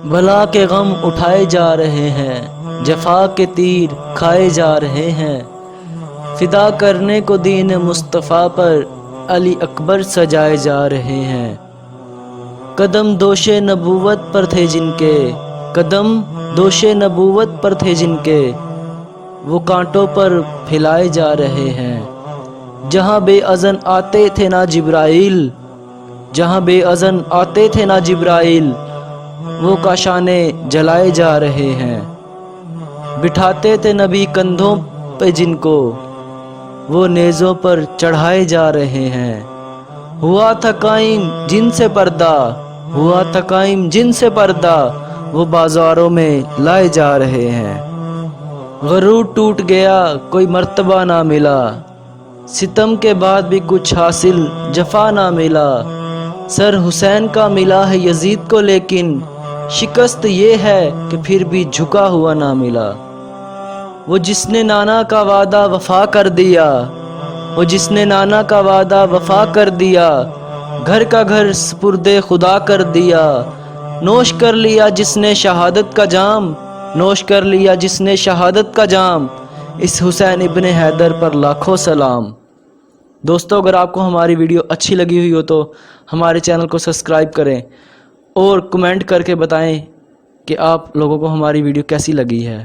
بلا کے غم اٹھائے جا رہے ہیں، جفا کے تیر کھائے جا رہے ہیں، فدا کرنے کو دین مصطفیٰ پر علی اکبر سجائے جا رہے ہیں۔ قدم دوش نبوت پر تھے جن کے، قدم دوش نبوت پر تھے جن کے، وہ کانٹوں پر پھیلائے جا رہے ہیں۔ جہاں بے اذن آتے تھے نا جبرائیل، جہاں بے اذن آتے تھے نا جبرائیل، وہ کاشانے جلائے جا رہے ہیں۔ بٹھاتے تھے نبی کندھوں پہ جن کو، وہ نیزوں پر چڑھائے جا رہے ہیں۔ ہوا تھا قائم جن سے پردہ، ہوا تھا قائم جن سے پردہ، وہ بازاروں میں لائے جا رہے ہیں۔ غرور ٹوٹ گیا کوئی مرتبہ نہ ملا، ستم کے بعد بھی کچھ حاصل جفا نہ ملا۔ سر حسین کا ملا ہے یزید کو لیکن شکست یہ ہے کہ پھر بھی جھکا ہوا نہ ملا۔ وہ جس نے نانا کا وعدہ وفا کر دیا، وہ جس نے نانا کا وعدہ وفا کر دیا، گھر کا گھر سپرد خدا کر دیا۔ نوش کر لیا جس نے شہادت کا جام، نوش کر لیا جس نے شہادت کا جام، اس حسین ابن حیدر پر لاکھوں سلام۔ دوستو، اگر آپ کو ہماری ویڈیو اچھی لگی ہوئی ہو تو ہمارے چینل کو سبسکرائب کریں اور کمنٹ کر کے بتائیں کہ آپ لوگوں کو ہماری ویڈیو کیسی لگی ہے۔